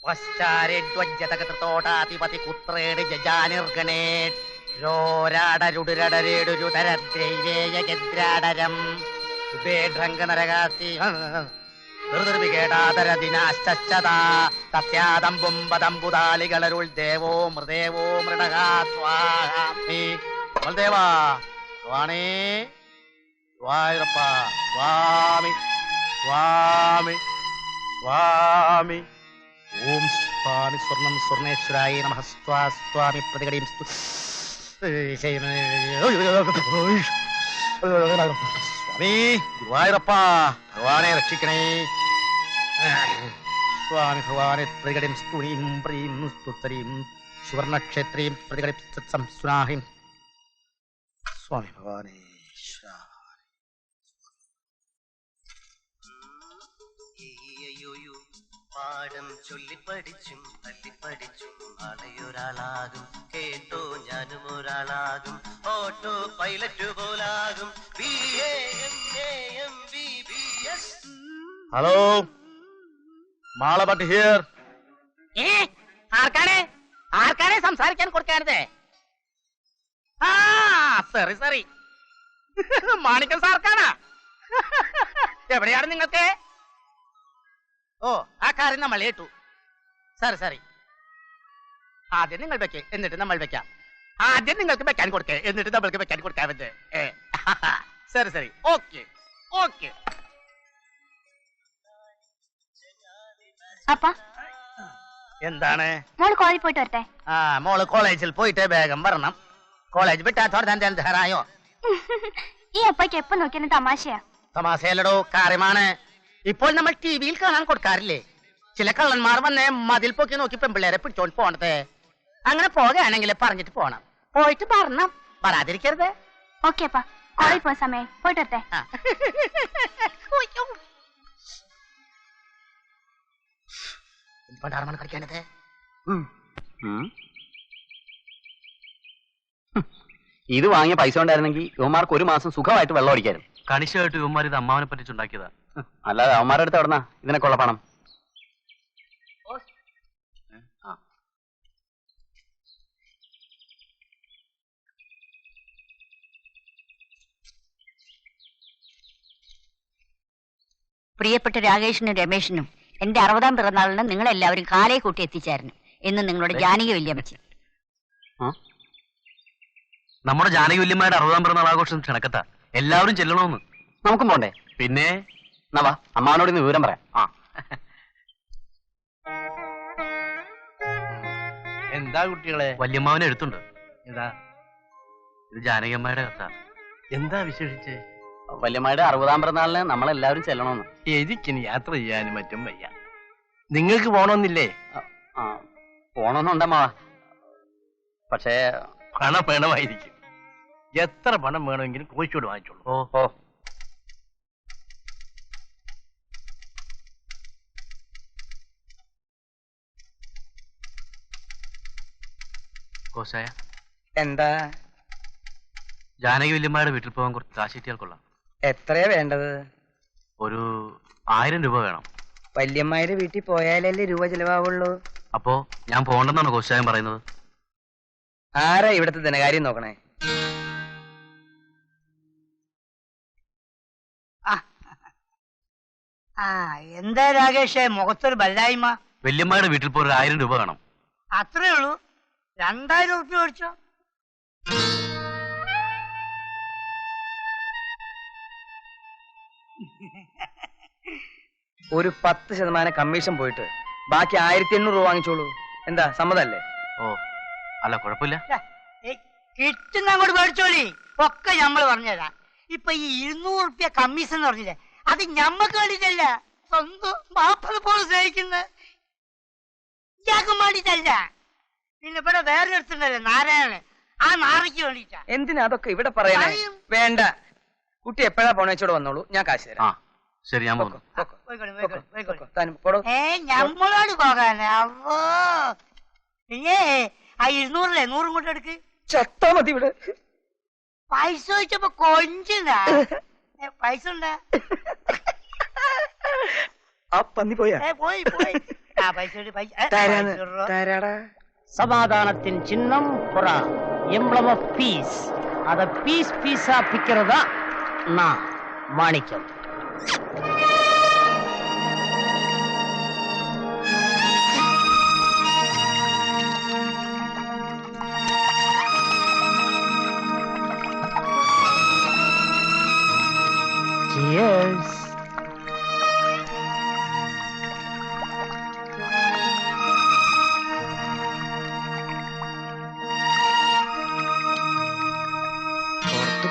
പശ്ചാരേഡ്വജ്ജതകൃതോടാധിപതി കുത്രേട് ജജാനിർഗണേട് രോരാടരുടരടരേടുരുതരദ്രൈവേയഗദ്രാടരം ഉപേഢ്രംഗനരകാസ്തി തസ്യാദംബുംബദംബുദാലികളരുൾ ദേവോ മൃദേവോ മൃഡകാ സ്വാഹാ ബൽദേവാ സ്വാണേ സ്വായൂരപ്പ സ്വാമി സ്വാമി സ്വാമി ഓം സ്വാമി സ്വർണം സ്വർണേശ്വരായ നമഃ സ്വാമി പ്രതികടീം സ്വാമി ഗുരുവായൂരപ്പ ഭഗവാനെ രക്ഷിക്കണേ സ്വാമി ഭഗവാനെ പ്രതികടീം സ്തുണീം പ്രീം സ്തുതരീം സുവർണക്ഷേത്രീം പ്രതികടീം സംസ്നാഹിം സ്വാമി ഭഗവാനെ പാഠം ചൊല്ലിപ്പടിച്ചും തല്ലിപ്പടിച്ചും നാളെയൊരാളാകും കേട്ടോ ഞാനും ഒരാളാകും ഓട്ടോ പൈലറ്റ് പോലാകും ഹലോ മാളഭട്ട് ഹിയർ ആർക്കാണ് സംസാരിക്കാൻ കൊടുക്കാനത്? സറി സറി മാണിക്കം സാർക്കാണാ? എവിടെയാണ് നിങ്ങൾക്ക്? ഓ ആ കാര്യം നമ്മൾ ഏറ്റു. സറി സറി ആദ്യം നിങ്ങൾ വെക്കേ എന്നിട്ട് നമ്മൾ വെക്കാം. ആദ്യം നിങ്ങൾക്ക് വെക്കാൻ കൊടുക്കേ എന്നിട്ട് നമ്മൾക്ക് വെക്കാൻ കൊടുക്കാൻ പറ്റേ. സരി സരി ഓക്കെ ഓക്കെ. എന്താണ് മോള് കോളേജിൽ പോയിട്ട് വരട്ടെ? മോള് കോളേജിൽ പോയിട്ട് വേഗം വരണം. കോളേജ് വിട്ടാത്തോടായോ? ഈ അപ്പയ്ക്ക് എപ്പോ നോക്കിയാലും തമാശയാ. തമാശയല്ലടോ, കാര്യമാണ്. ഇപ്പോൾ നമ്മൾ ടിവിയിൽ കാണാൻ കൊടുക്കാറില്ലേ, ചില കള്ളന്മാർ വന്ന് മതിൽ പൊക്കി നോക്കി പെമ്പിള്ളേരെ പിടിച്ചോണ്ട് പോണത്. അങ്ങനെ പോകുകയാണെങ്കിൽ പറഞ്ഞിട്ട് പോണം. പോയിട്ട് പറഞ്ഞം, വരാതിരിക്കരുത്. ഓക്കെ അപ്പാ, കോളേജിൽ പോയ സമയം പോയിട്ട് വരട്ടെ. കളിക്കാനത് ഇത് വാങ്ങിയ പൈസ ഉണ്ടായിരുന്നെങ്കിൽ യുവമാർക്ക് ഒരു മാസം സുഖമായിട്ട് വെള്ളം അടിക്കാനും. കണിശമായിട്ട് യുവമാർ ഇത് അമ്മാവനെ പറ്റിച്ചുണ്ടാക്കിയതാ. അല്ലാതെ അവന്മാരുടെ അടുത്ത് എവിടുന്നാ ഇതിനൊക്കെയുള്ള പണം? പ്രിയപ്പെട്ട രാകേഷിനും രമേശിനും എന്റെ 60ാം പിറന്നാളിന് നിങ്ങളെല്ലാവരും കാലേ കൂട്ടി എത്തിച്ചേരണം എന്ന് നിങ്ങളുടെ ജാനകി വല്യമ്മച്ചി. നമ്മുടെ ജാനകി വല്യമ്മയുടെ 60ാം പിറന്നാൾ ആഘോഷം ക്ഷണക്കത്താ, എല്ലാവരും ചെല്ലണമെന്ന്. നമുക്കും പോണ്ടേ? പിന്നെ നവാ അമ്മാവനോട് ഇന്ന് വിവരം പറയാം. എന്താ കുട്ടികളെ? വല്യമ്മാവനെ എഴുത്തുണ്ട്. എന്താ ഇത്? ജാനകിയമ്മയുടെ കഥ. എന്താ വിശേഷിച്ച്? വല്യമ്മയുടെ 60ാം പിറന്നാളിന് നമ്മളെല്ലാവരും ചെല്ലണമെന്ന്. എനിക്കിനി യാത്ര ചെയ്യാനും മറ്റും വയ്യ. നിങ്ങൾക്ക് പോണമെന്നില്ലേ? പോണമെന്നുണ്ടമ്മാവ, പക്ഷേ പണം വേണമായിരിക്കും. എത്ര പണം വേണമെങ്കിലും കോഴിക്കോട് വാങ്ങിച്ചോളൂ. ഓ കോശായ, എന്താ? ജാനകി വല്യമ്മയുടെ വീട്ടിൽ പോകാൻ കുറച്ച് കാശ് കിട്ടിയാൽ കൊള്ളാം. എത്രയാ വേണ്ടത്? ഒരു 1000 രൂപ വേണം. വല്യമ്മയുടെ വീട്ടിൽ പോയാലല്ലേ രൂപ ചെലവാവുള്ളൂ. അപ്പോ ഞാൻ പോകണ്ടെന്നാണ് കോശായം പറയുന്നത്? ആരാ ഇവിടുത്തെ ധനകാര്യം നോക്കണേ? എന്താ രാകേഷേ മുഖത്തൊരു ബല്ലായ്മ? വല്യമ്മയുടെ വീട്ടിൽ പോയി 1000 രൂപ വേണം. അത്രേ ഉള്ളൂ? 2000 രൂപ മേടിച്ചോ? ഒരു 10% കമ്മീഷൻ പോയിട്ട് ബാക്കി 1800 രൂപ വാങ്ങിച്ചോളൂ. എന്താ, സമ്മതല്ലേ? ഓ അല്ല, കുഴപ്പമില്ല. കിട്ടുന്ന അങ്ങോട്ട് മേടിച്ചോളി, ഒക്കെ ഞമ്മള് പറഞ്ഞുതരാം. ഇപ്പൊ ഈ 200 രൂപ കമ്മീഷൻ എന്ന് പറഞ്ഞില്ലേ, അത് ഞമ്മക്ക് വേണ്ടിട്ടല്ല, സ്വന്തം മാപ്പത് പോലെ സ്നേഹിക്കുന്ന ഇയാൾക്കും വേണ്ടിട്ടല്ല. പിന്നെ ഇവിടെ വേറെ എടുത്തിട്ടുണ്ടല്ലേ നാരായണൻ, ആ നാറിക്ക് വേണ്ടിട്ടാ. എന്തിനാ അതൊക്കെ ഇവിടെ പറയണേ? വേണ്ട, കുട്ടി എപ്പോഴാ പോണേച്ചോട് വന്നോളൂ, ഞാൻ കാശ് തരാം. ശരി, ഞാൻ പോകുന്നു. ഞമ്മളോട് പോകാനേ? അവോ, പിന്നെ ആ 200 100 കൊണ്ട് എടുക്ക്. ചത്താ മതി ഇവിടെ. പൈസ ചോദിച്ചപ്പോ കൊഞ്ചിനാ. പൈസ ഉണ്ടാ? ആ പന്നി പോയാ? പോയി പോയി. சமாதானத்தின் சின்னம் புறா, எம்ப்ளம் ஆஃப் பீஸ். அத பீஸ் பீஸா பிக்கிறதா நான் மாணிக்கம். Cheers.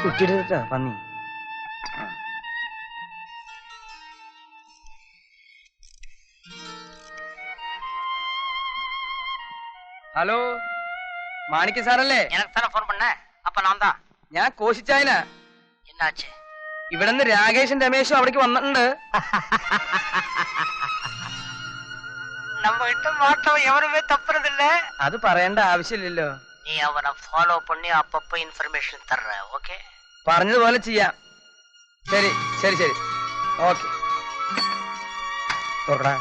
കുറ്റിയെടുത്താ പന്നി. ഹലോ, മാണിക്ക സാറല്ലേ? எனக்கு தானே போன் பண்ண. அப்ப நான் தான். ഞാൻ കോശിച്ചായന. என்னாச்சு? ഇവിടെ നിന്ന് രാകേഷും രമേശും അവിടേക്ക് വന്നിട്ടുണ്ട്. நம்ம கிட்ட மாட்டோம் எவருமே தப்புறதில்ல. അത് പറയേണ്ട ആവശ്യമില്ലല്ലോ. நீ அவனை ஃபாலோ பண்ணி அப்பப்போ இன்ஃபர்மேஷன் தர்ற. ஓகே, പറഞ്ഞതുപോലെ ചെയ്യാം. ശരി ശരി ശരി, ഓക്കെ. തുറക്കടാ.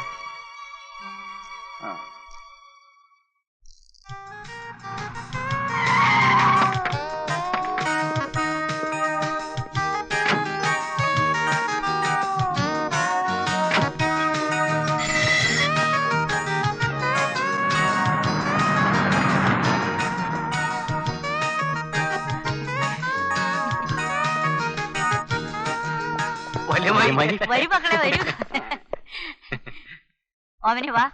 വരൂ മക്കളെ വരൂ. ഓമനെ വാ.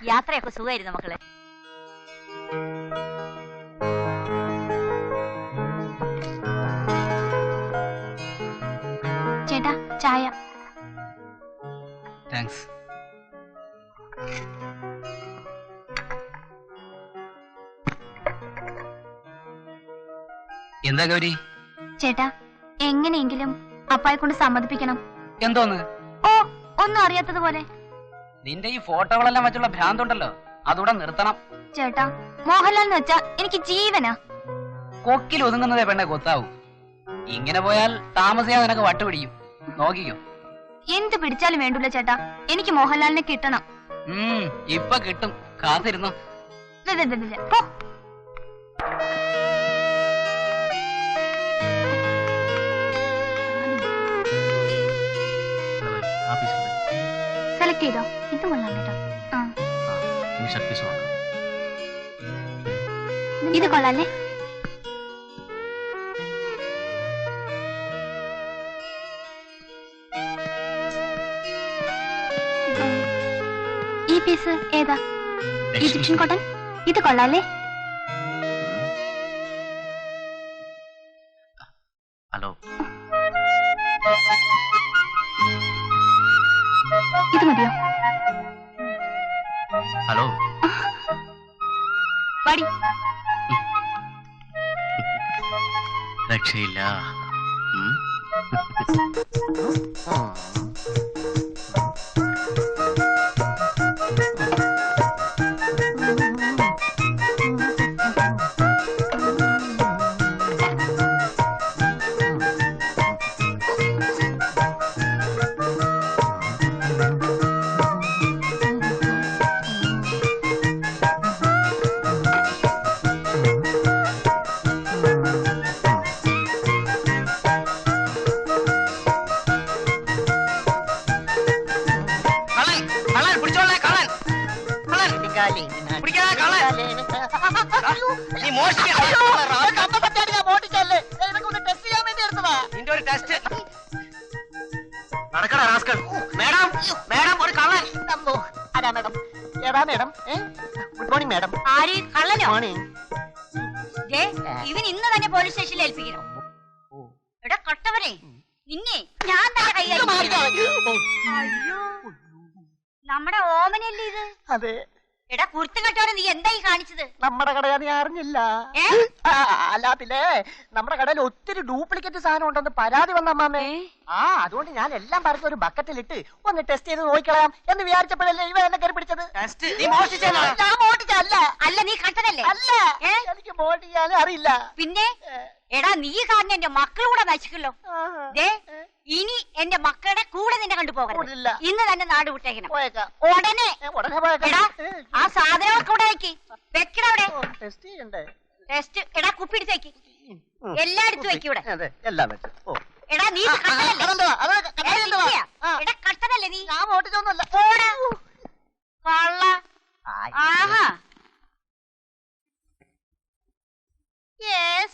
യാത്രയൊക്കെ സുഖമായിരുന്നു മക്കളെ. ചേട്ടാ ചായ. താങ്ക്സ്. എന്താ ഗൗരി? ചേട്ടാ എങ്ങനെയെങ്കിലും അപ്പായെ കൊണ്ട് സമ്മതിപ്പിക്കണം. എന്തോന്ന്? ഓ, ഒന്നും അറിയാത്തതുപോലെ. നിന്റെ ഈ ഫോട്ടോകളെല്ലാം വെച്ചുള്ള ഭ്രാന്തുണ്ടല്ലോ, അതൂടെ നിർത്തണം. ചേട്ടാ മോഹൻലാൽ എന്ന് വെച്ചാ എനിക്ക് ജീവനാ. കൊക്കിൽ ഒതുങ്ങുന്നതേ പെണ്ണെ കൊത്താവൂ. ഇങ്ങനെ പോയാൽ താമസിയാതെ നിനക്ക് വട്ടുപിടിക്കും. നോക്കിക്കോ. എന്ത് പിടിച്ചാലും വേണ്ടൂല ചേട്ടാ, എനിക്ക് മോഹൻലാലിനെ കിട്ടണം. ഇപ്പൊ കിട്ടും, കാത്തിരുന്നു. പോ. സെലക്ട് ചെയ്തോ? ഇത് കൊള്ളാം കേട്ടോ. ഇത് കൊള്ളാല്ലേ? ഈ പീസ് ഏതാ? Egyptian cotton. ഇത് കൊള്ളാല്ലേ? ഹലോ, ഇത് മതിയോ? ഹലോ, വാടി. രക്ഷയില്ല. ഇവൻ ഇന്ന് തന്നെ പോലീസ് സ്റ്റേഷനിൽ ഏൽപ്പിക്കണം. എടാ കട്ടവനെ, നിന്നെ ഞാൻ തന്നെ കൈകാര്യം. അയ്യോ, നമ്മുടെ ഓമനല്ലേ ഇത്? അതെ. എടാ കുർത്ത കെട്ടവനെ, നീ എന്തായി കാണിച്ചത്? നമ്മുടെ കടയാ, നീ അറിഞ്ഞില്ല? അല്ല പിന്നെ നമ്മുടെ കടയിൽ ഒത്തിരി ഡ്യൂപ്ലിക്കേറ്റ് സാധനം ഉണ്ടെന്ന് പരാതി വന്ന അമ്മാമേ. അതുകൊണ്ട് ഞാൻ എല്ലാം പറഞ്ഞ ഒരു ബക്കറ്റിലിട്ട് ഒന്ന് ടെസ്റ്റ് ചെയ്ത് നോക്കിക്കളയാം എന്ന് വിചാരിച്ചപ്പോഴല്ലേ ഇവ എന്നെ കയറി പിടിച്ചത്. ഞാൻ മോട്ടിച്ചല്ല. അല്ല, നീ കണ്ടതല്ലേ? അല്ല, എനിക്ക് മോട്ടിക്കാനും അറിയില്ല. പിന്നെ എടാ, നീ കാരണം എന്റെ മക്കളൂടെ നശിക്കല്ലോ. ഇനി എന്റെ മക്കളുടെ കൂടെ നിന്നെ കണ്ടുപോകരുത്. കൂടില്ല. ഇന്ന് തന്നെ നാട് വിട്ടേക്കണം. പോയേക്കാം. ഉടനെ ഉടനെ പോയേക്കാം. എടാ ആ സാധനങ്ങളൊക്കെ ഇവിടെ വെക്ക്. വെക്കണ അവിടെ. ടെസ്റ്റ് ചെയ്യണ്ടേ? ടെസ്റ്റ് എടാ കുപ്പി എടുത്തേക്ക്. എല്ലാം എടുത്ത് വെക്ക് ഇവിടെ. അതെ എല്ലാം വെച്ചു. ഓ എടാ നീ കട്ടനല്ലേ? അതെന്തുവാ? അത് കട്ടനെന്തുവാ? എടാ കട്ടനല്ലേ നീ? ഞാൻ ഓട്ടിച്ചൊന്നുമല്ല. പോടാ കള്ള. ആഹാ